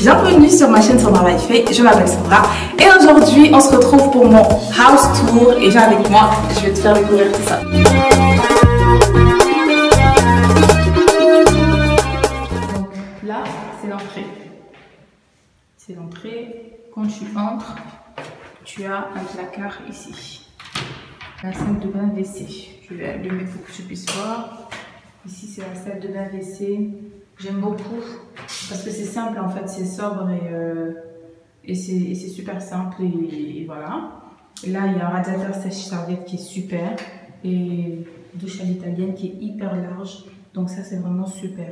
bienvenue sur ma chaîne Sandra Lifey, je m'appelle Sandra et aujourd'hui on se retrouve pour mon house tour et j'ai avec moi, je vais te faire découvrir tout ça. Donc là c'est l'entrée. C'est l'entrée, quand tu entres, tu as un placard ici. La salle de bain WC, je vais allumer pour que tu puisses voir. Ici c'est la salle de bain WC. J'aime beaucoup parce que c'est simple en fait, c'est sobre et c'est super simple et voilà. Et là il y a un radiateur sèche-serviette qui est super et douche à l'italienne qui est hyper large, donc ça c'est vraiment super.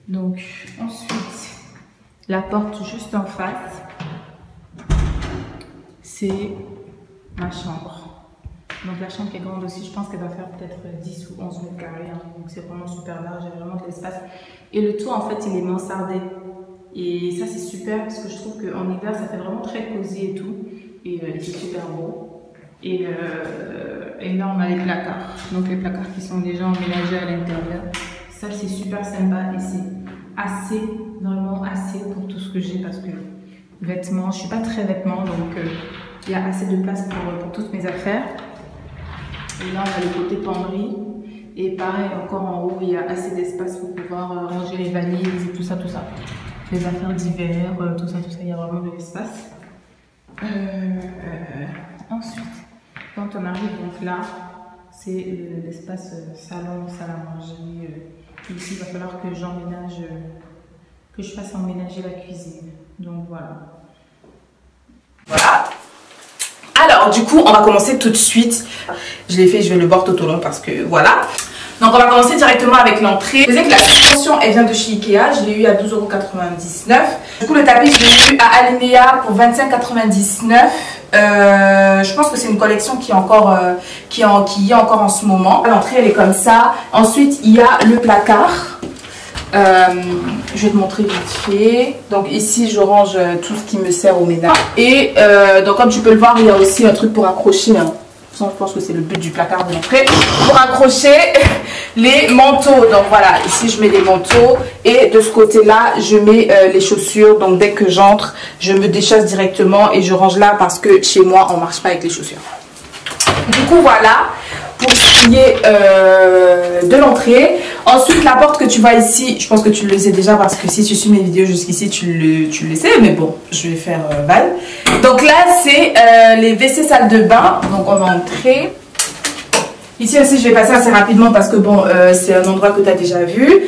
Donc ensuite la porte juste en face, c'est ma chambre. Donc la chambre qui est grande aussi, je pense qu'elle va faire peut-être 10 ou 11 mètres carrés, hein. Donc c'est vraiment super large, il y a vraiment de l'espace. Et le toit en fait il est mansardé. Et ça c'est super parce que je trouve qu'en hiver ça fait vraiment très cosy et tout. Et c'est super beau. Et là on a les placards. Donc les placards qui sont déjà emménagés à l'intérieur. Ça c'est super sympa et c'est assez, vraiment assez pour tout ce que j'ai parce que vêtements, je suis pas très vêtements donc il y a assez de place pour toutes mes affaires. Et là, on a le côté penderie. Et pareil, encore en haut, il y a assez d'espace pour pouvoir ranger les valises et tout ça, tout ça. Les affaires d'hiver, tout ça, il y a vraiment de l'espace. Ensuite, quand on arrive donc là, c'est l'espace salon, salle à manger. Ici, il va falloir que j'emménage, que je fasse emménager la cuisine. Donc voilà. Voilà. Alors du coup on va commencer tout de suite. Je l'ai fait, je vais le voir tout au long parce que voilà. Donc on va commencer directement avec l'entrée. Je sais que la suspension elle vient de chez Ikea. Je l'ai eu à 12,99 €. Du coup le tapis je l'ai eu à Alinea pour 25,99 €. Je pense que c'est une collection qui est encore qui est encore en ce moment. L'entrée elle est comme ça. Ensuite il y a le placard. Je vais te montrer vite fait. Donc ici je range tout ce qui me sert au ménage. Et donc comme tu peux le voir il y a aussi un truc pour accrocher. Hein. Je pense que c'est le but du placard de l'entrée. Pour accrocher les manteaux. Donc voilà, ici je mets les manteaux. Et de ce côté là je mets les chaussures. Donc dès que j'entre je me déchasse directement et je range là parce que chez moi on marche pas avec les chaussures. Du coup voilà pour ce qui est de l'entrée. Ensuite la porte que tu vois ici, je pense que tu le sais déjà parce que si tu suis mes vidéos jusqu'ici tu le sais, mais bon je vais faire Val. Donc là c'est les WC salle de bain. Donc on va entrer. Ici aussi je vais passer assez rapidement parce que bon c'est un endroit que tu as déjà vu.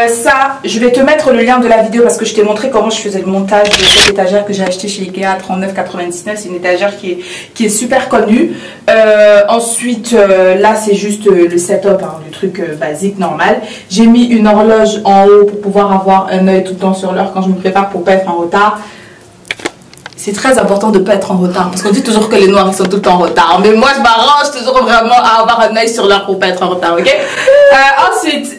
Ça je vais te mettre le lien de la vidéo parce que je t'ai montré comment je faisais le montage de cette étagère que j'ai acheté chez Ikea à 39,99 €. C'est une étagère qui est super connue. Ensuite là c'est juste le setup, hein, le truc basique normal. J'ai mis une horloge en haut pour pouvoir avoir un œil tout le temps sur l'heure quand je me prépare pour pas être en retard. C'est très important de ne pas être en retard parce qu'on dit toujours que les noirs ils sont tout le temps en retard, mais moi je m'arrange toujours vraiment à avoir un œil sur l'heure pour pas être en retard, ok. Ensuite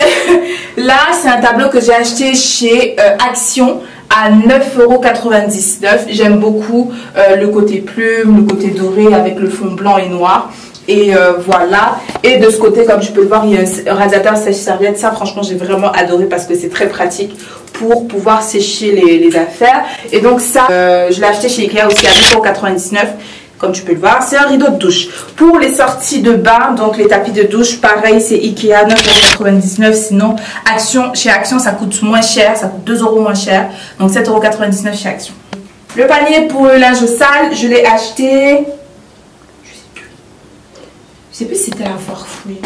là c'est un tableau que j'ai acheté chez Action à 9,99 €. J'aime beaucoup le côté plume, le côté doré avec le fond blanc et noir. Et voilà. Et de ce côté, comme tu peux le voir, il y a un radiateur sèche-serviette. Ça, franchement, j'ai vraiment adoré parce que c'est très pratique pour pouvoir sécher les affaires. Et donc ça, je l'ai acheté chez Ikea aussi à 10,99 €. Comme tu peux le voir, c'est un rideau de douche. Pour les sorties de bain, donc les tapis de douche, pareil, c'est Ikea 9,99 €. Sinon, chez Action, ça coûte moins cher. Ça coûte 2 € moins cher. Donc 7,99 € chez Action. Le panier pour le linge sale, je l'ai acheté... Je sais plus si c'était la Farfouille.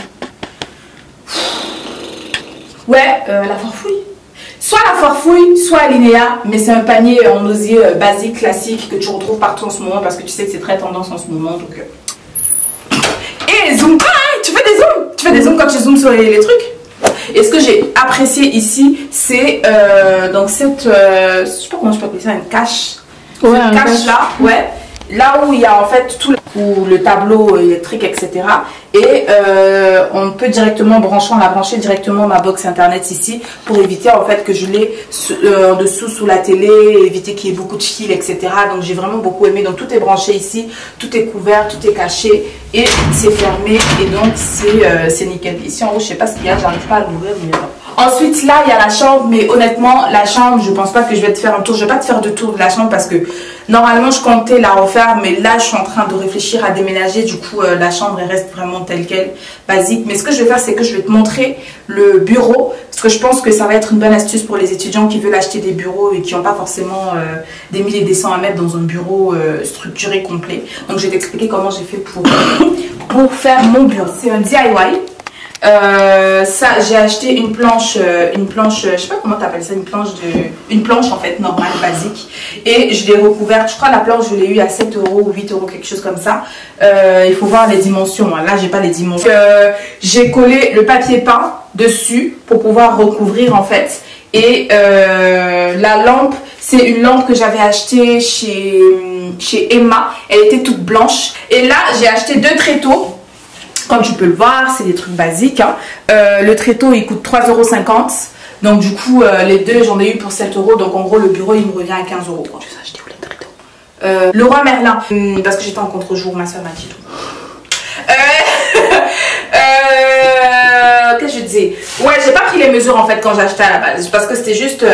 Ouais, la Farfouille. Soit la Farfouille, soit Alinea, mais c'est un panier en osier basique, classique, que tu retrouves partout en ce moment parce que tu sais que c'est très tendance en ce moment. Donc, Et zoom, tu fais des zooms. Tu fais des zooms quand tu zoomes sur les trucs. Et ce que j'ai apprécié ici, c'est donc cette, je sais pas comment je peux appeler ça, une cache. Ouais, une cache là, ouais. Là où il y a en fait tout le tableau électrique, etc. Et on peut directement brancher, on a branché directement ma box internet ici pour éviter en fait que je l'ai en dessous sous la télé, éviter qu'il y ait beaucoup de fils, etc. Donc j'ai vraiment beaucoup aimé. Donc tout est branché ici, tout est couvert, tout est caché et c'est fermé et donc c'est nickel. Ici en haut, je sais pas ce qu'il y a, j'arrive pas à l'ouvrir, mais Ensuite, là, il y a la chambre, mais honnêtement, la chambre, je pense pas que je vais te faire un tour. Je vais pas te faire de tour de la chambre parce que normalement, je comptais la refaire, mais là, je suis en train de réfléchir à déménager. Du coup, la chambre, elle reste vraiment telle quelle, basique. Mais ce que je vais faire, c'est que je vais te montrer le bureau parce que je pense que ça va être une bonne astuce pour les étudiants qui veulent acheter des bureaux et qui n'ont pas forcément des milliers et des cents à mettre dans un bureau structuré, complet. Donc, je vais t'expliquer comment j'ai fait pour faire mon bureau. C'est un DIY. Ça, j'ai acheté une planche, je sais pas comment t'appelles ça, une planche en fait normale, basique, et je l'ai recouverte. Je crois la planche je l'ai eu à 7 euros ou 8 euros, quelque chose comme ça. Il faut voir les dimensions. Là, j'ai pas les dimensions. J'ai collé le papier peint dessus pour pouvoir recouvrir en fait. Et la lampe, c'est une lampe que j'avais achetée chez Emma. Elle était toute blanche. Et là, j'ai acheté 2 tréteaux. Comme tu peux le voir, c'est des trucs basiques. Hein. Le tréteau, il coûte 3,50 €. Donc, du coup, les deux, j'en ai eu pour 7 €. Donc, en gros, le bureau, il me revient à 15 €. Je vais acheter où les tréteaux Leroy Merlin. Parce que j'étais en contre-jour, ma soeur m'a dit tout. Qu'est-ce que je disais? Ouais, j'ai pas pris les mesures en fait quand j'ai acheté à la base. Parce que c'était juste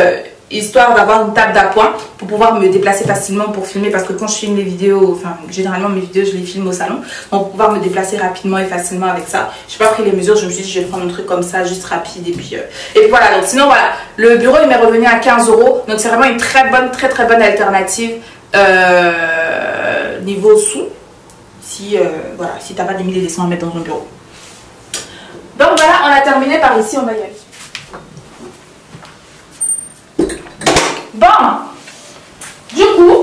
histoire d'avoir une table d'appoint pour pouvoir me déplacer facilement pour filmer, parce que quand je filme les vidéos, enfin généralement mes vidéos je les filme au salon, donc pour pouvoir me déplacer rapidement et facilement avec ça, j'ai pas pris les mesures. Je me suis dit je vais prendre un truc comme ça juste rapide et puis voilà. Donc sinon voilà, le bureau il m'est revenu à 15 €, donc c'est vraiment une très bonne alternative niveau sous, si voilà, si t'as pas des milliers de cents à mettre dans un bureau. Donc voilà, on a terminé par ici, on va y aller. Bon, du coup,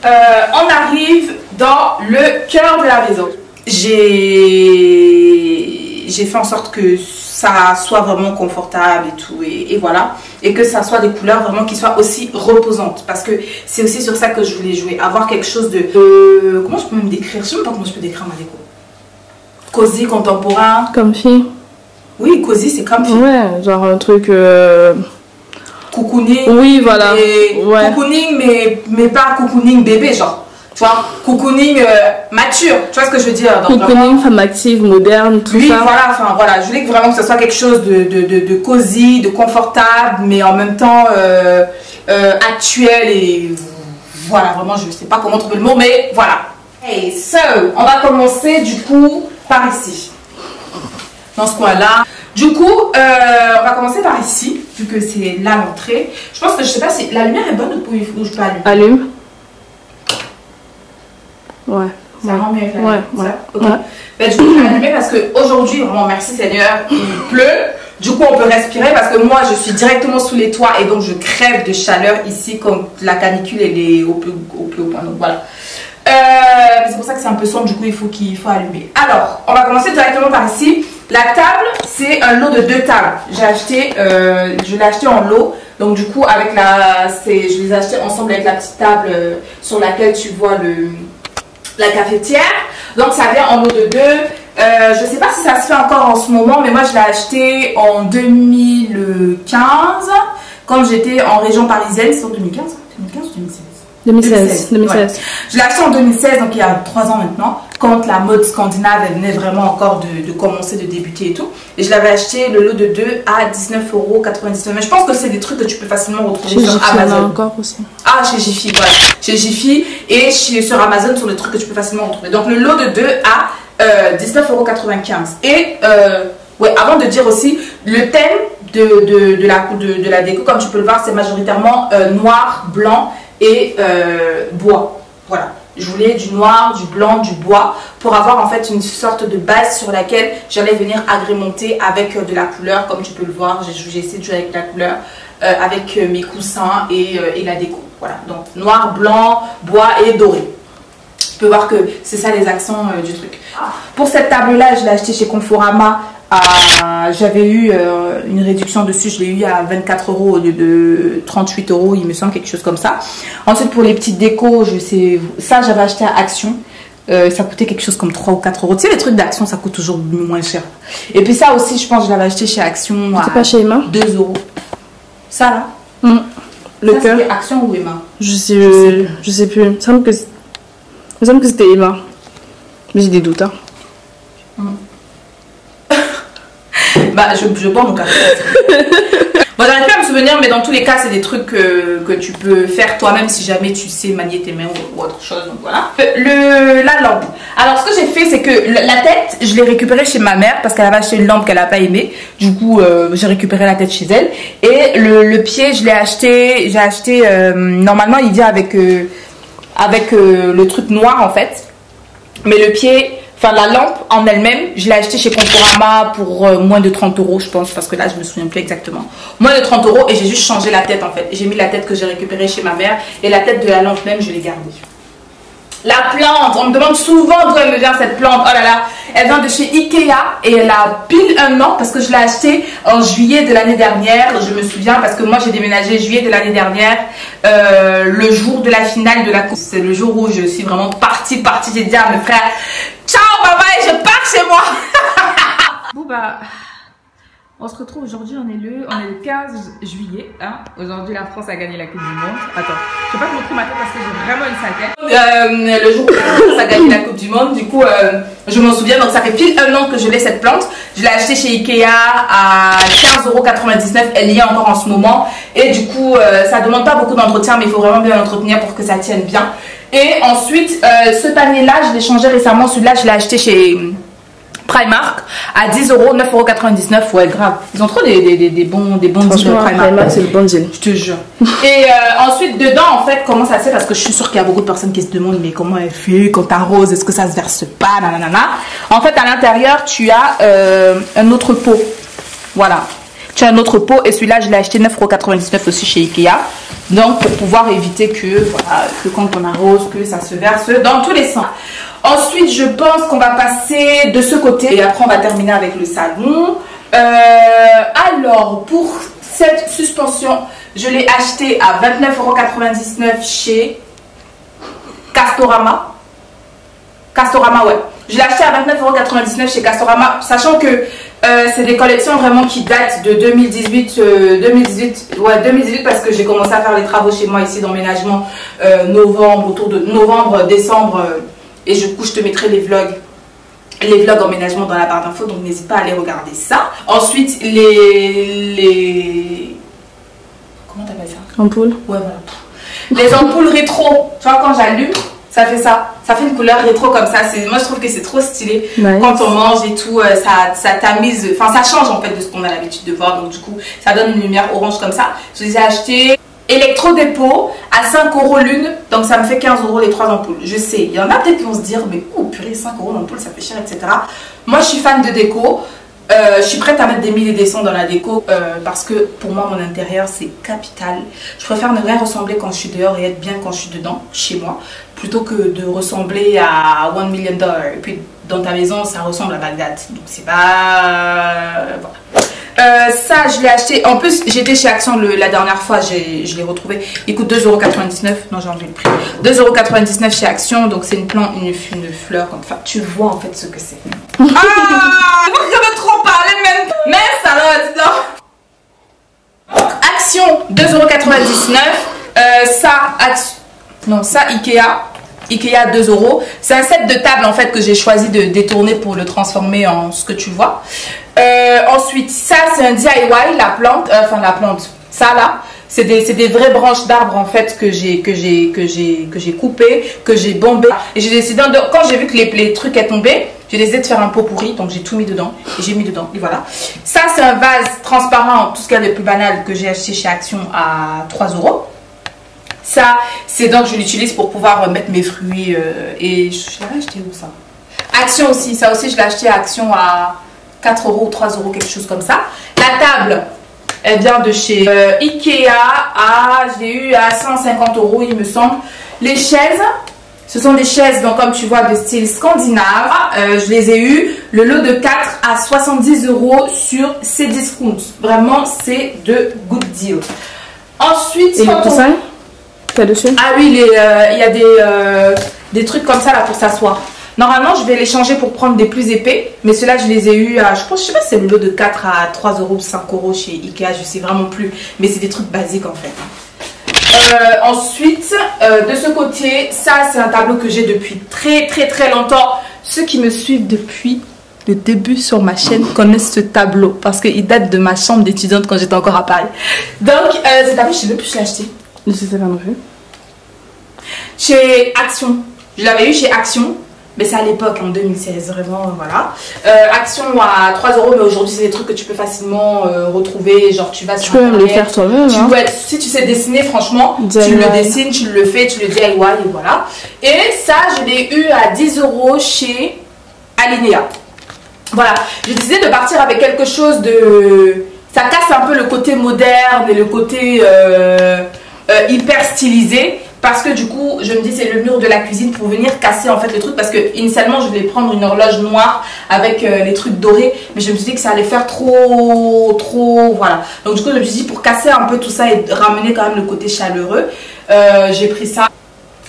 on arrive dans le cœur de la maison. J'ai fait en sorte que ça soit vraiment confortable et tout, et voilà. Et que ça soit des couleurs vraiment qui soient aussi reposantes. Parce que c'est aussi sur ça que je voulais jouer. Avoir quelque chose de... comment je peux me décrire? Je sais même pas comment je peux décrire ma déco. Cosy, contemporain. Comfy. Oui, cosy, c'est comfy. Ouais, genre un truc... Cocooning. Oui, voilà. Ouais. Cocooning, mais pas cocooning bébé, genre. Tu vois, cocooning mature. Tu vois ce que je veux dire? Cocooning, femme active, moderne, tout ça. Oui, voilà, enfin voilà. Je voulais vraiment que ce soit quelque chose de cosy, de confortable, mais en même temps actuel et voilà, vraiment, je ne sais pas comment trouver le mot, mais voilà. Hey, so, on va commencer du coup par ici. Dans ce coin-là. Du coup, on va commencer par ici, vu que c'est là l'entrée. Je pense que je sais pas si la lumière est bonne ou je peux allumer. Allume. Ouais. Ça rend mieux avec la lumière. Ouais. Okay. Ouais. Ben, du coup, je vais allumer parce qu'aujourd'hui, vraiment, merci Seigneur, il pleut. Du coup, on peut respirer parce que moi, je suis directement sous les toits et donc je crève de chaleur ici quand la canicule elle est au plus haut point. Donc voilà. C'est pour ça que c'est un peu sombre, du coup, il faut allumer. Alors, on va commencer directement par ici. La table, c'est un lot de 2 tables. Je l'ai acheté en lot. Donc du coup, avec je les ai achetés ensemble avec la petite table sur laquelle tu vois la cafetière. Donc ça vient en lot de 2. Je ne sais pas si ça se fait encore en ce moment, mais moi je l'ai acheté en 2015 quand j'étais en région parisienne. C'est en 2015 ou 2016? 2016. Ouais. Je l'ai acheté en 2016, donc il y a 3 ans maintenant, quand la mode scandinave elle venait vraiment encore de commencer, de débuter et tout. Et je l'avais acheté le lot de 2 à 19,99 €. Mais je pense que c'est des trucs que tu peux facilement retrouver sur Amazon. Encore aussi. Ah, chez Jiffy, voilà. Chez Jiffy et sur Amazon sont des trucs que tu peux facilement retrouver. Donc le lot de 2 à 19,95 €. Et ouais, avant de dire aussi, le thème de la déco, comme tu peux le voir, c'est majoritairement noir, blanc et bois. Voilà, je voulais du noir, du blanc, du bois pour avoir en fait une sorte de base sur laquelle j'allais venir agrémenter avec de la couleur. Comme tu peux le voir, j'ai essayé de jouer avec la couleur, avec mes coussins et la déco. Voilà, donc noir, blanc, bois et doré. Tu peux voir que c'est ça les accents du truc. Pour cette table là, je l'ai acheté chez Conforama. J'avais eu une réduction dessus, je l'ai eu à 24 € au lieu de 38 €, il me semble, quelque chose comme ça. Ensuite, pour les petites décos, ça j'avais acheté à Action. Ça coûtait quelque chose comme 3 ou 4 €. Tu sais, les trucs d'Action, ça coûte toujours moins cher. Et puis ça aussi, je pense que je l'avais acheté chez Action à pas chez Emma? 2 €. Ça là Le cœur. C'était Action ou Emma? Je sais plus. Il me semble que c'était Emma. Mais j'ai des doutes. Hein. Bah, je bois mon café. Bon, j'arrive pas à me souvenir, mais dans tous les cas, c'est des trucs que tu peux faire toi-même si jamais tu sais manier tes mains ou autre chose. Donc voilà. La lampe. Alors, ce que j'ai fait, c'est que la tête, je l'ai récupérée chez ma mère parce qu'elle avait acheté une lampe qu'elle n'a pas aimée. Du coup, j'ai récupéré la tête chez elle. Et le pied, je l'ai acheté. J'ai acheté. Normalement, il vient avec le truc noir en fait. Mais le pied. Enfin, la lampe en elle-même, je l'ai acheté chez Conforama pour moins de 30 € je pense, parce que là je me souviens plus exactement. Moins de 30 € et j'ai juste changé la tête en fait. J'ai mis la tête que j'ai récupérée chez ma mère et la tête de la lampe même je l'ai gardée. La plante, on me demande souvent d'où elle me vient cette plante. Oh là là, elle vient de chez Ikea et elle a pile un an parce que je l'ai achetée en juillet de l'année dernière. Je me souviens parce que moi j'ai déménagé juillet de l'année dernière, le jour de la finale de la coupe. C'est le jour où je suis vraiment partie. J'ai dit à mes frères, ciao papa et je pars chez moi. Bon bah, on se retrouve aujourd'hui, on est le 15 juillet. Hein. Aujourd'hui la France a gagné la Coupe du Monde. Attends, je vais pas te montrer ma tête parce que j'ai vraiment une sale tête. Le jour où la France a gagné la Coupe du Monde, du coup je m'en souviens, donc ça fait pile un an que je l'ai cette plante. Je l'ai achetée chez Ikea à 15,99 €, elle y est encore en ce moment. Et du coup ça demande pas beaucoup d'entretien mais il faut vraiment bien l'entretenir pour que ça tienne bien. Et ensuite ce panier là je l'ai changé récemment, celui-là je l'ai acheté chez Primark à 10 €, 9,99 €. Ouais, grave. Ils ont trop des bons deals Primark. C'est le bon deal. Je te jure. Et ensuite, dedans, en fait, comment ça se fait? Parce que je suis sûre qu'il y a beaucoup de personnes qui se demandent, mais comment elle fait quand t'arroses? Est-ce que ça se verse pas? Nanana. En fait, à l'intérieur, tu as un autre pot. Voilà. Tu as un autre pot et celui-là, je l'ai acheté 9,99 € aussi chez Ikea. Donc, pour pouvoir éviter que, voilà, que quand on arrose, que ça se verse dans tous les sens. Ensuite, je pense qu'on va passer de ce côté et après on va terminer avec le salon. Alors, pour cette suspension, je l'ai acheté à 29,99 € chez Castorama. Castorama, ouais. Je l'ai acheté à 29,99 € chez Castorama, sachant que c'est des collections vraiment qui datent de 2018, 2018 parce que j'ai commencé à faire les travaux chez moi ici d'emménagement novembre, autour de novembre, décembre. Et du coup, je te mettrai les vlogs emménagement dans la barre d'infos, donc n'hésite pas à aller regarder ça. Ensuite, les... Comment t'appelles ça? Ampoules. Ouais, voilà. Les ampoules rétro. Tu vois, quand j'allume, ça fait ça. Ça fait une couleur rétro comme ça. Moi, je trouve que c'est trop stylé. Nice. Quand on mange et tout, ça tamise. Enfin, ça change en fait de ce qu'on a l'habitude de voir. Donc, du coup, ça donne une lumière orange comme ça. Je les ai achetés. Électro-dépôt à 5 € l'une, donc ça me fait 15 € les 3 ampoules. Je sais, il y en a peut-être qui vont se dire, mais oh purée, 5 € l'ampoule, ça fait cher, etc. Moi, je suis fan de déco. Je suis prête à mettre des 1000 et des 100 dans la déco parce que pour moi, mon intérieur, c'est capital. Je préfère ne rien ressembler quand je suis dehors et être bien quand je suis dedans, chez moi, plutôt que de ressembler à $1 million. Et puis, dans ta maison, ça ressemble à Bagdad. Donc, c'est pas... voilà. Ça je l'ai acheté, en plus j'étais chez Action la dernière fois, je l'ai retrouvé, il coûte 2,99 €, non j'ai enlevé le prix, 2,99 € chez Action, donc c'est une plante, une fleur, enfin tu vois en fait ce que c'est. Ah, je veux trop parler même, mais ça va, non. Action 2,99 €, ça Ikea 2 €. C'est un set de table en fait que j'ai choisi de détourner pour le transformer en ce que tu vois. Ensuite, ça c'est un DIY, la plante, ça là, c'est des vraies branches d'arbres en fait que j'ai coupé, que j'ai bombé. Et j'ai décidé, quand j'ai vu que les trucs étaient tombés, j'ai décidé de faire un pot pourri, donc j'ai tout mis dedans et j'ai mis dedans et voilà. Ça c'est un vase transparent, tout ce qu'il y a de plus banal que j'ai acheté chez Action à 3 €. Ça, c'est donc je l'utilise pour pouvoir mettre mes fruits et je l'avais acheté où ça? Action aussi, ça aussi je l'ai acheté à Action à 4 € ou 3 € quelque chose comme ça. La table, elle vient de chez Ikea, je l'ai eu à 150 € il me semble. Les chaises, ce sont des chaises donc comme tu vois de style scandinave. Je les ai eu le lot de 4 à 70 € sur Cdiscount. Vraiment c'est de good deal. Ensuite, et le coussin dessus? Ah oui, il y a des trucs comme ça là pour s'asseoir. Normalement, je vais les changer pour prendre des plus épais. Mais ceux-là, je les ai eu à, je sais pas si c'est le lot de 4 à 3 € ou 5 € chez Ikea. Je sais vraiment plus. Mais c'est des trucs basiques en fait. Ensuite, de ce côté, ça c'est un tableau que j'ai depuis très longtemps. Ceux qui me suivent depuis le début sur ma chaîne connaissent ce tableau parce qu'il date de ma chambre d'étudiante quand j'étais encore à Paris. Donc, cet tableau, je sais même plus, je l'ai acheté. Je sais pas non plus. Chez Action. Je l'avais eu chez Action. Mais c'est à l'époque, en 2016, vraiment, voilà. Action à 3 €, mais aujourd'hui, c'est des trucs que tu peux facilement retrouver. Genre, tu vas sur Internet. Tu peux les faire toi-même. Hein. Si tu sais dessiner, franchement, DIY. tu le dessines, tu le fais, tu le DIY, et voilà. Et ça, je l'ai eu à 10 € chez Alinea. Voilà. J'ai décidé de partir avec quelque chose de... Ça casse un peu le côté moderne et le côté hyper stylisé. Parce que du coup, je me dis c'est le mur de la cuisine pour venir casser en fait le truc. Parce que initialement, je voulais prendre une horloge noire avec les trucs dorés. Mais je me suis dit que ça allait faire trop, voilà. Donc du coup, je me suis dit pour casser un peu tout ça et ramener quand même le côté chaleureux, j'ai pris ça.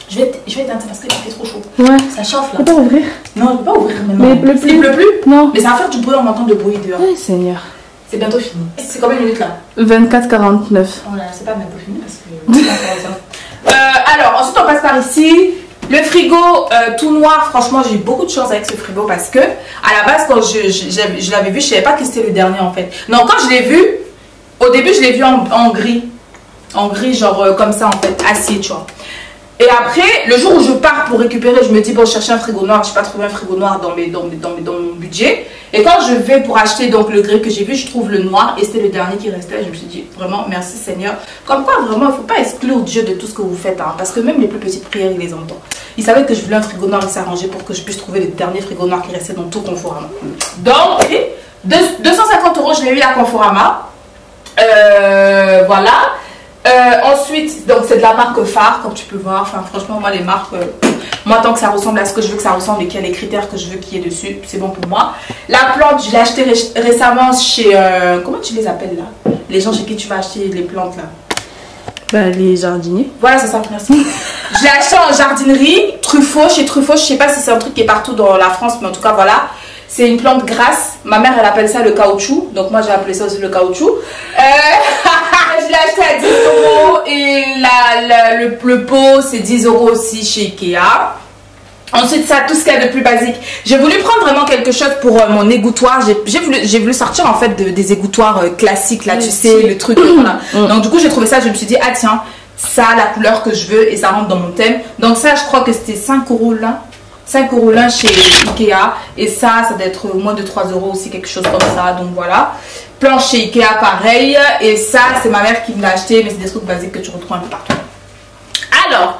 Je vais éteindre parce qu'il fait trop chaud. Ouais. Ça chauffe là. Tu peux pas ouvrir? Non, je peux pas ouvrir maintenant. Mais il pleut plus. Il pleut plus? Non. Mais ça va faire du bruit, on entend de bruit dehors. Oui, Seigneur. C'est bientôt fini. C'est combien de minutes là? 24-49. Oh là, c'est pas bientôt fini parce que... alors, ensuite on passe par ici. Le frigo tout noir, franchement j'ai eu beaucoup de chance avec ce frigo parce que à la base quand je l'avais vu, je savais pas que c'était le dernier en fait. Non, quand je l'ai vu, au début je l'ai vu en gris. En gris genre comme ça en fait, acier tu vois. Et après, le jour où je pars pour récupérer, je me dis bon, je cherchais un frigo noir, je n'ai pas trouvé un frigo noir dans mon budget. Et quand je vais pour acheter donc le gris que j'ai vu, je trouve le noir et c'était le dernier qui restait. Je me suis dit vraiment merci Seigneur. Comme quoi vraiment, il ne faut pas exclure Dieu de tout ce que vous faites, hein, parce que même les plus petites prières, il les entend. Il savait que je voulais un frigo noir, il s'est arrangé pour que je puisse trouver le dernier frigo noir qui restait dans tout Conforama. Donc, 250 €, je l'ai eu à Conforama. Voilà. Ensuite, donc c'est de la marque Phare, comme tu peux voir. Enfin, franchement, moi, les marques, moi, tant que ça ressemble à ce que je veux que ça ressemble et qu'il y a les critères que je veux qu'il y ait dessus, c'est bon pour moi. La plante, je l'ai acheté récemment chez. Comment tu les appelles là? Les gens chez qui tu vas acheter les plantes là? Bah, les jardiniers. Voilà, c'est ça, merci. Je l'ai acheté en jardinerie, Truffaut, chez Truffaut. Je sais pas si c'est un truc qui est partout dans la France, mais en tout cas, voilà. C'est une plante grasse. Ma mère, elle appelle ça le caoutchouc. Donc, moi, j'ai appelé ça aussi le caoutchouc. Je l'ai acheté à 10 € et le pot, c'est 10 € aussi chez Ikea. Ensuite, ça, tout ce qu'il y a de plus basique. J'ai voulu prendre vraiment quelque chose pour mon égouttoir. J'ai voulu sortir en fait des égouttoirs classiques, là, tu sais, le truc. Voilà. Donc, du coup, j'ai trouvé ça. Je me suis dit, ah tiens, ça, la couleur que je veux et ça rentre dans mon thème. Donc, ça, je crois que c'était 5 € là. 5 € là chez Ikea. Et ça doit être moins de 3 € aussi, quelque chose comme ça. Donc, voilà. Planche chez Ikea, pareil. Et ça, c'est ma mère qui me l'a acheté. Mais c'est des trucs basiques que tu retrouves un peu partout. Alors,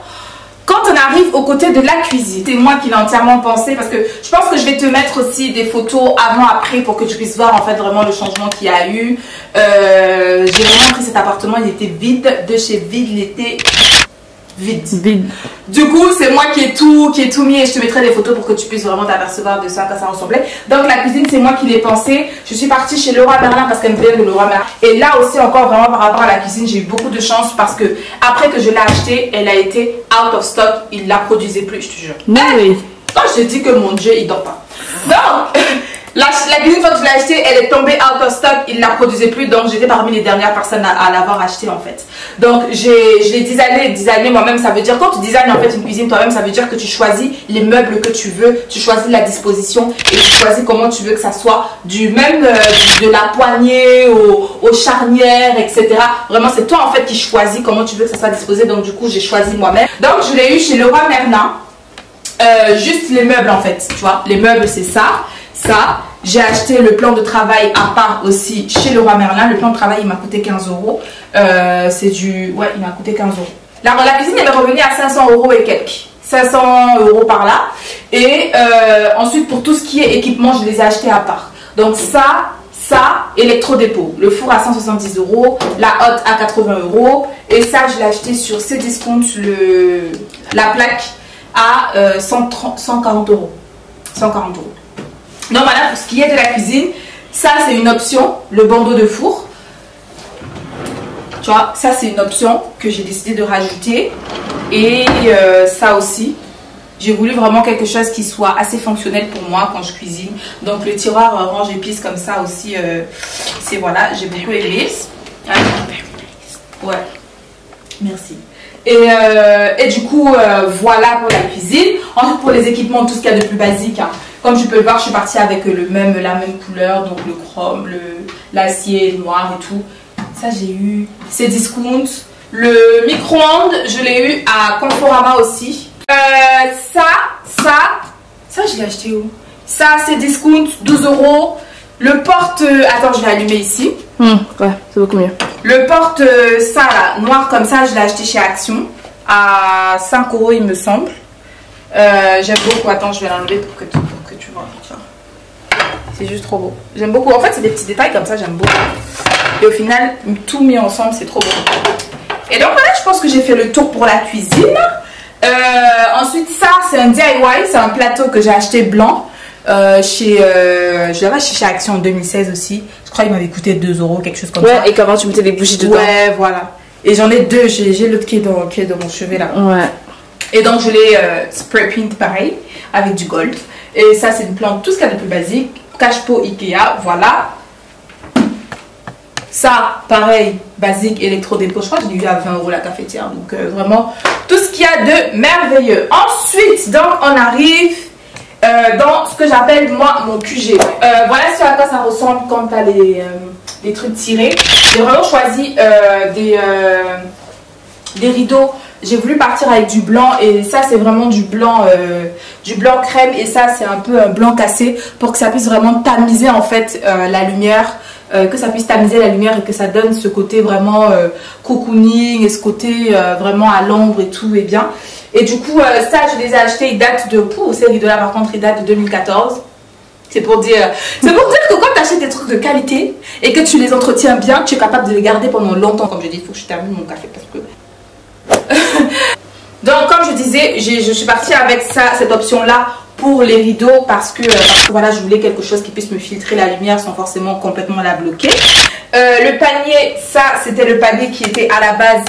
quand on arrive au côté de la cuisine, c'est moi qui l'ai entièrement pensé parce que je pense que je vais te mettre aussi des photos avant-après pour que tu puisses voir en fait vraiment le changement qu'il y a eu. J'ai vraiment pris cet appartement, il était vide, de chez vide, il était vide. Du coup, c'est moi qui ai tout mis et je te mettrai des photos pour que tu puisses vraiment t'apercevoir de ça, à quoi ça ressemblait. Donc la cuisine, c'est moi qui l'ai pensé. Je suis partie chez Leroy Merlin parce qu'elle me vient de Leroy Merlin. Et là aussi, encore vraiment par rapport à la cuisine, j'ai eu beaucoup de chance parce que après que je l'ai achetée, elle a été out of stock. Il ne la produisait plus, je te jure. Oui. Quand je te dis que mon Dieu, il dort pas. Donc, la cuisine, quand je l'ai achetée, elle est tombée out of stock. Il ne la produisait plus. Donc, j'étais parmi les dernières personnes à l'avoir achetée en fait. Donc, je l'ai designé moi-même. Ça veut dire, quand tu designes en fait une cuisine toi-même, ça veut dire que tu choisis les meubles que tu veux. Tu choisis la disposition et tu choisis comment tu veux que ça soit. De la poignée aux charnières, etc. Vraiment, c'est toi en fait qui choisis comment tu veux que ça soit disposé. Donc, du coup, j'ai choisi moi-même. Donc, je l'ai eu chez Leroy Merlin. Juste les meubles en fait, tu vois. Les meubles, c'est ça. J'ai acheté le plan de travail à part aussi chez Leroy Merlin. Le plan de travail, il m'a coûté 15 €. Ouais, il m'a coûté 15 €. La cuisine, elle est revenue à 500 € et quelques. 500 € par là. Et ensuite, pour tout ce qui est équipement, je les ai achetés à part. Donc ça, électrodépôt. Le four à 170 €, la hotte à 80 €. Et ça, je l'ai acheté sur Cdiscount, la plaque à 140 €. 140 €. Donc voilà, pour ce qui est de la cuisine, ça c'est une option, le bandeau de four. Tu vois, ça c'est une option que j'ai décidé de rajouter. Et ça aussi, j'ai voulu vraiment quelque chose qui soit assez fonctionnel pour moi quand je cuisine. Donc le tiroir range épices comme ça aussi, c'est voilà, j'ai beaucoup aimé. Ouais, merci. Et du coup, voilà pour la cuisine. Ensuite, pour les équipements, tout ce qu'il y a de plus basique, hein. Comme je peux le voir, je suis partie avec la même couleur, donc le chrome, l'acier noir et tout. Ça, j'ai eu ces discounts. Le micro-ondes, je l'ai eu à Conforama aussi. Ça, je l'ai acheté où? Ça, c'est discount, 12 €. Le porte... attends, je vais allumer ici. Ouais, c'est beaucoup mieux. Le porte, ça là, noir comme ça, je l'ai acheté chez Action. À 5 € il me semble. J'aime beaucoup. Attends, je vais l'enlever pour que tu vois. C'est juste trop beau. J'aime beaucoup. En fait, c'est des petits détails comme ça, j'aime beaucoup. Et au final, tout mis ensemble, c'est trop beau. Et donc voilà, je pense que j'ai fait le tour pour la cuisine. Ensuite, ça, c'est un DIY. C'est un plateau que j'ai acheté blanc. Je l'avais acheté chez Action en 2016 aussi. Je crois qu'il m'avait coûté 2 €, quelque chose comme ça. Ouais, et comment tu mettais des bougies dedans? Ouais, voilà. Et j'en ai deux. J'ai l'autre qui est dans mon chevet là. Ouais. Et donc, je l'ai spray paint pareil, avec du gold. Et ça, c'est une plante, tout ce qu'il y a de plus basique. Cache-pot Ikea, voilà. Ça, pareil, basique, électro-déco. Je crois que je l'ai eu à 20 € la cafetière. Donc, vraiment, tout ce qu'il y a de merveilleux. Ensuite, donc, on arrive dans ce que j'appelle, moi, mon QG. Voilà ce à quoi ça ressemble quand tu as les trucs tirés. J'ai vraiment choisi des rideaux. J'ai voulu partir avec du blanc et ça c'est vraiment du blanc crème et ça c'est un peu un blanc cassé pour que ça puisse vraiment tamiser en fait la lumière, que ça puisse tamiser la lumière et que ça donne ce côté vraiment cocooning et ce côté vraiment à l'ombre et tout est bien. Et du coup ça je les ai achetés, ils datent de, ces rideaux là par contre ils datent de 2014. C'est pour dire que quand tu achètes des trucs de qualité et que tu les entretiens bien, tu es capable de les garder pendant longtemps. Comme je dis, il faut que je termine mon café parce que... Donc comme je disais, je suis partie avec cette option là pour les rideaux parce que voilà, je voulais quelque chose qui puisse me filtrer la lumière sans forcément complètement la bloquer. Le panier, ça c'était le panier qui était à la base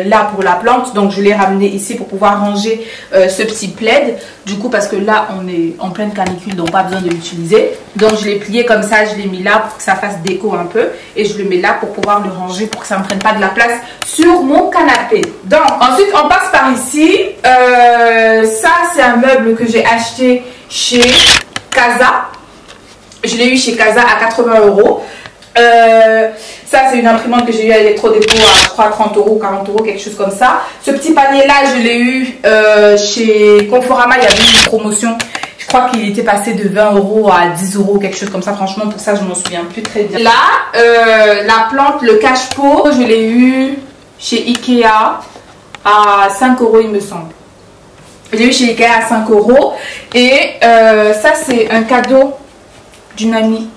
là pour la plante, donc je l'ai ramené ici pour pouvoir ranger ce petit plaid. Du coup parce que là on est en pleine canicule donc pas besoin de l'utiliser. Donc je l'ai plié comme ça, je l'ai mis là pour que ça fasse déco un peu et je le mets là pour pouvoir le ranger pour que ça ne prenne pas de la place sur mon canapé. Donc ensuite on passe par ici. Ça c'est un meuble que j'ai acheté chez Casa. Je l'ai eu chez Casa à 80 €. Ça c'est une imprimante que j'ai eu à Electro-Déco à je crois 30 € 40 €, quelque chose comme ça. Ce petit panier là je l'ai eu chez Conforama, il y avait une promotion. Je crois qu'il était passé de 20 € à 10 €, quelque chose comme ça. Franchement pour ça je m'en souviens plus très bien. Là la plante, le cache-pot, je l'ai eu chez Ikea à 5 € il me semble. Je l'ai eu chez Ikea à 5 €. Et ça c'est un cadeau d'une amie.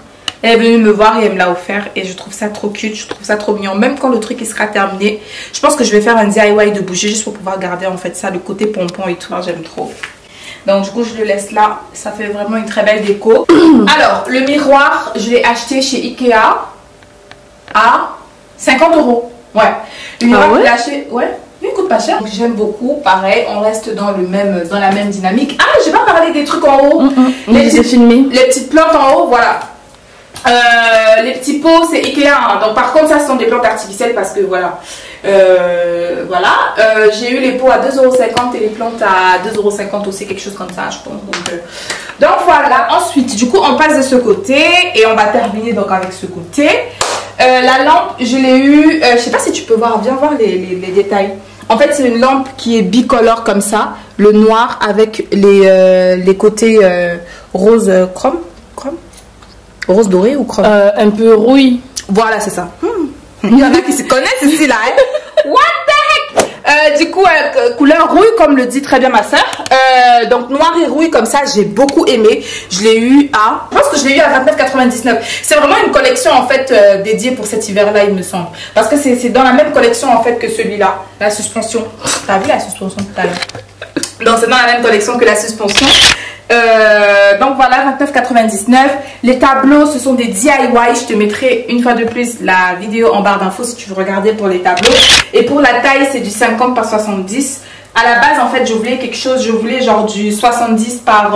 Elle est venue me voir et elle me l'a offert et je trouve ça trop cute, je trouve ça trop mignon. Même quand le truc il sera terminé, je pense que je vais faire un DIY de bougie juste pour pouvoir garder en fait ça, le côté pompon et tout. J'aime trop. Donc du coup je le laisse là, ça fait vraiment une très belle déco. Alors le miroir, je l'ai acheté chez Ikea à 50 €. Ouais. Le miroir je l'ai acheté, ouais. Il coûte pas cher. J'aime beaucoup. Pareil, on reste dans la même dynamique. Ah, j'ai pas parlé des trucs en haut. Les petites plantes en haut, voilà. Les petits pots c'est Ikea hein. Donc par contre ça ce sont des plantes artificielles parce que voilà j'ai eu les pots à 2,50 € et les plantes à 2,50 € aussi, quelque chose comme ça je pense. Donc voilà, ensuite du coup on passe de ce côté et on va terminer donc avec ce côté. La lampe je l'ai eu, je sais pas si tu peux voir, viens voir les détails. En fait c'est une lampe qui est bicolore comme ça, le noir avec les côtés rose chrome. Rose dorée ou chrome? Un peu rouille. Voilà, c'est ça. Il y en a qui se connaissent ici, là. Hein? What the heck? Du coup, couleur rouille, comme le dit très bien ma soeur. Donc, noir et rouille, comme ça, j'ai beaucoup aimé. Je l'ai eu à... Je pense que je l'ai eu à 29,99 €. C'est vraiment une collection, en fait, dédiée pour cet hiver-là, il me semble. Parce que c'est dans la même collection, en fait, que celui-là. La suspension. T'as vu la suspension tout à l'heure? Donc, c'est dans la même collection que la suspension. Donc voilà, 29,99 €. Les tableaux ce sont des DIY. Je te mettrai une fois de plus la vidéo en barre d'infos si tu veux regarder pour les tableaux. Et pour la taille c'est du 50 par 70. À la base en fait je voulais quelque chose, je voulais genre du 70 par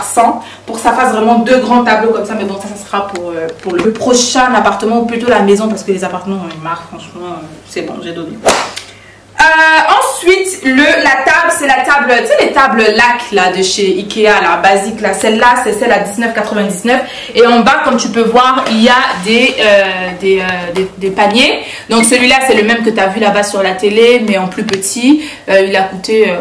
100 pour que ça fasse vraiment deux grands tableaux comme ça. Mais bon ça sera pour le prochain appartement ou plutôt la maison parce que les appartements ils marquent franchement. C'est bon, j'ai donné. Ensuite, la table, c'est la table, tu sais les tables lac là de chez Ikea, la basique là, celle-là c'est celle à 19,99 et en bas comme tu peux voir il y a des paniers. Donc celui-là c'est le même que tu as vu là-bas sur la télé mais en plus petit, il a coûté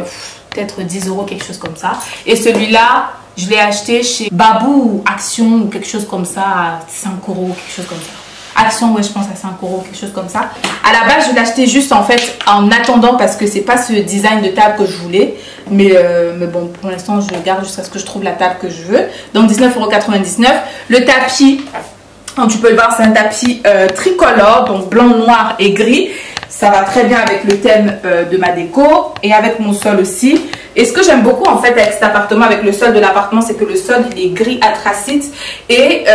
peut-être 10 €, quelque chose comme ça. Et celui-là je l'ai acheté chez Babou Action ou quelque chose comme ça à 5 €, quelque chose comme ça. Action, ouais, je pense à 5 €, quelque chose comme ça. À la base, je l'ai acheté juste en fait en attendant parce que c'est pas ce design de table que je voulais. Mais bon, pour l'instant, je le garde jusqu'à ce que je trouve la table que je veux. Donc 19,99 €. Le tapis, comme tu peux le voir, c'est un tapis tricolore, donc blanc, noir et gris. Ça va très bien avec le thème de ma déco et avec mon sol aussi. Et ce que j'aime beaucoup en fait avec cet appartement, avec le sol de l'appartement, c'est que le sol il est gris anthracite. Et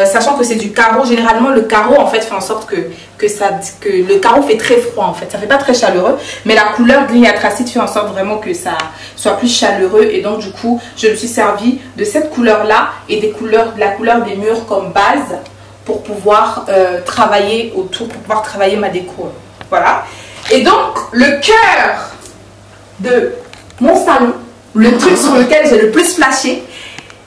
sachant que c'est du carreau, généralement le carreau en fait fait en sorte que le carreau fait très froid en fait. Ça fait pas très chaleureux. Mais la couleur gris anthracite fait en sorte vraiment que ça soit plus chaleureux. Et donc du coup, je me suis servi de cette couleur là et de la couleur des murs comme base pour pouvoir travailler autour, pour pouvoir travailler ma déco. Voilà. Et donc, le cœur de mon salon, le truc sur lequel j'ai le plus flashé,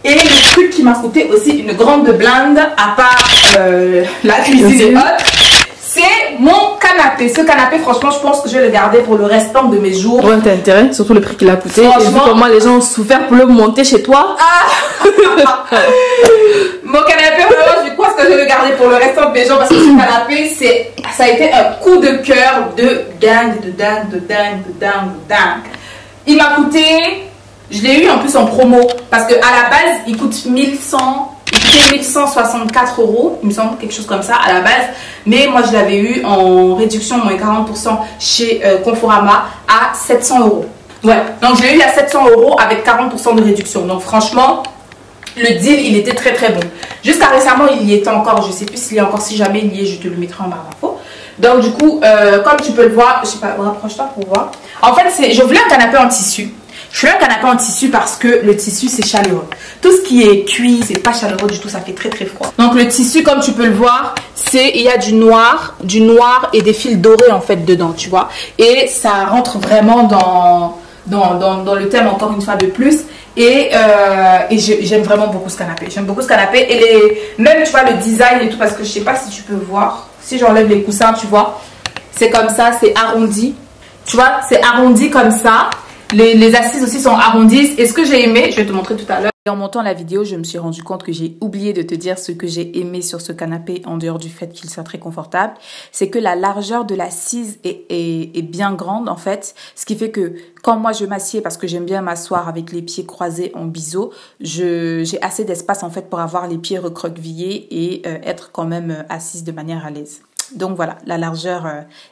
et le truc qui m'a coûté aussi une grande blinde, à part la cuisine et autres, c'est mon canapé. Ce canapé, franchement, je pense que je vais le garder pour le restant de mes jours. Ouais, t'as intérêt, surtout le prix qu'il a coûté. Et vu comment les gens ont souffert pour le monter chez toi. Ah mon canapé, vraiment, je pense que je vais le garder pour le restant de mes jours parce que ce canapé, ça a été un coup de cœur de dingue. Il m'a coûté, je l'ai eu en plus en promo parce qu'à la base, il coûte 1164 €, il me semble, quelque chose comme ça à la base. Mais moi, je l'avais eu en réduction, moins 40% chez Conforama à 700 €. Ouais, donc je l'ai eu à 700 € avec 40% de réduction. Donc franchement, le deal, il était très très bon. Jusqu'à récemment, il y était encore. Je sais plus s'il y a encore. Si jamais il y est, je te le mettrai en barre d'infos. Donc du coup, comme tu peux le voir, je sais pas, rapproche-toi pour voir. En fait, je voulais un canapé en tissu. Je voulais un canapé en tissu parce que le tissu, c'est chaleureux. Tout ce qui est cuit, c'est pas chaleureux du tout. Ça fait très très froid. Donc le tissu, comme tu peux le voir, il y a du noir et des fils dorés en fait dedans, tu vois. Et ça rentre vraiment dans le thème encore une fois de plus. Et j'aime vraiment beaucoup ce canapé. J'aime beaucoup ce canapé. Et même, tu vois, le design et tout, parce que je sais pas si tu peux voir. Si j'enlève les coussins, tu vois, c'est comme ça, c'est arrondi. Tu vois, c'est arrondi comme ça. Les assises aussi sont arrondies. Et ce que j'ai aimé, je vais te montrer tout à l'heure. En montant la vidéo, je me suis rendu compte que j'ai oublié de te dire ce que j'ai aimé sur ce canapé, en dehors du fait qu'il soit très confortable. C'est que la largeur de l'assise est bien grande, en fait. Ce qui fait que quand moi je m'assieds, parce que j'aime bien m'asseoir avec les pieds croisés en biseau, j'ai assez d'espace, en fait, pour avoir les pieds recroquevillés et être quand même assise de manière à l'aise. Donc voilà, la largeur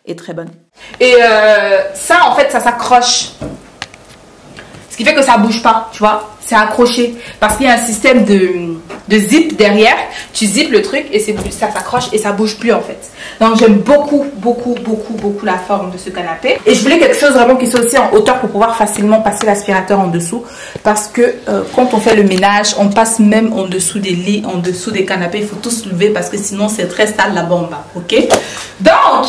est très bonne. Et ça, en fait, ça s'accroche. Ce qui fait que ça bouge pas, tu vois. C'est accroché. Parce qu'il y a un système de zip derrière. Tu zippes le truc et ça s'accroche et ça bouge plus en fait. Donc j'aime beaucoup la forme de ce canapé. Et je voulais quelque chose vraiment qui soit aussi en hauteur pour pouvoir facilement passer l'aspirateur en dessous. Parce que quand on fait le ménage, on passe même en dessous des lits, en dessous des canapés. Il faut tous se lever parce que sinon c'est très sale là-bas en bas. Ok? Donc...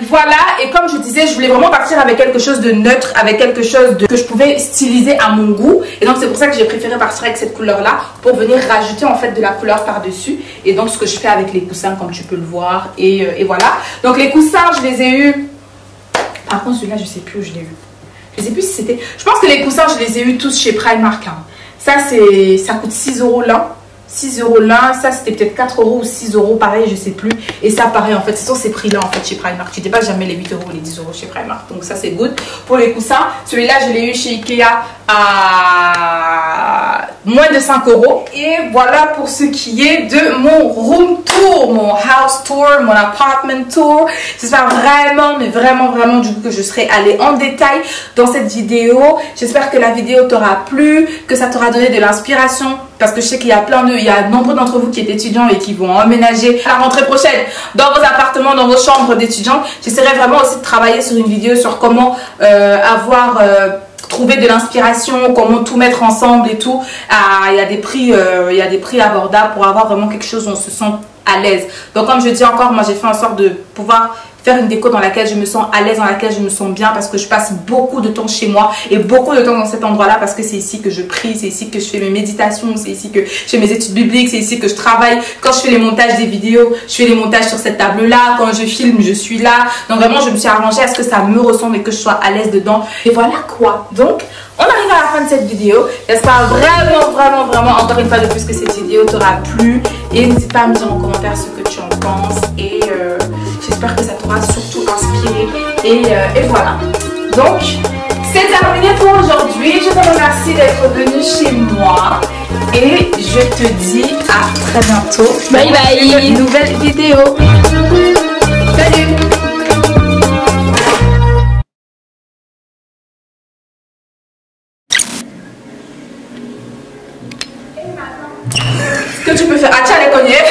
voilà, et comme je disais, je voulais vraiment partir avec quelque chose de neutre, avec quelque chose que je pouvais styliser à mon goût. Et donc c'est pour ça que j'ai préféré partir avec cette couleur là, pour venir rajouter en fait de la couleur par dessus. Et donc ce que je fais avec les coussins, comme tu peux le voir, et voilà. Donc les coussins, je les ai eus. Par contre celui-là, je sais plus où je l'ai eu. Je sais plus si c'était, je pense que les coussins, je les ai eus tous chez Primark, hein. Ça coûte 6 € l'un. 6 € l'un, ça c'était peut-être 4 € ou 6 € pareil, je sais plus. Et ça pareil en fait, ce sont ces prix là en fait chez Primark. Tu dépasses jamais les 8 € ou les 10 € chez Primark. Donc ça c'est good. Pour les coussins, celui-là je l'ai eu chez Ikea à moins de 5 €. Et voilà pour ce qui est de mon room tour, mon house tour, mon apartment tour. J'espère vraiment, mais vraiment du coup que je serai allée en détail dans cette vidéo. J'espère que la vidéo t'aura plu, que ça t'aura donné de l'inspiration. Parce que je sais qu'il y a il y a nombreux d'entre vous qui êtes étudiants et qui vont emménager à la rentrée prochaine dans vos appartements, dans vos chambres d'étudiants. J'essaierai vraiment aussi de travailler sur une vidéo sur comment trouver de l'inspiration, comment tout mettre ensemble et tout. Il y a des prix abordables pour avoir vraiment quelque chose où on se sent à l'aise. Donc comme je dis encore, moi j'ai fait en sorte de pouvoir faire une déco dans laquelle je me sens à l'aise, dans laquelle je me sens bien, parce que je passe beaucoup de temps chez moi et beaucoup de temps dans cet endroit-là, parce que c'est ici que je prie, c'est ici que je fais mes méditations, c'est ici que je fais mes études bibliques, c'est ici que je travaille. Quand je fais les montages des vidéos, je fais les montages sur cette table-là. Quand je filme, je suis là. Donc vraiment, je me suis arrangée à ce que ça me ressemble et que je sois à l'aise dedans. Et voilà quoi. Donc, on arrive à la fin de cette vidéo. J'espère vraiment, encore une fois de plus, que cette vidéo t'aura plu. Et n'hésite pas à me dire en commentaire ce que tu en penses. Et j'espère que ça t'aura surtout inspiré. Et voilà. Donc, c'est terminé pour aujourd'hui. Je te remercie d'être venu chez moi. Et je te dis à très bientôt. Bye bye. Pour une nouvelle vidéo. Salut. Ce que tu peux faire, ah tiens les cognés.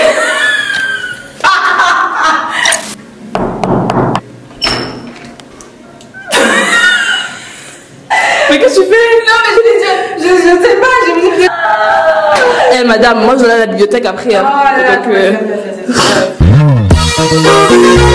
Mais qu'est-ce que tu fais? Non mais je sais pas, je me dis. Eh madame, moi je vais à la bibliothèque après. Hein. Oh là là, Donc, vas-y.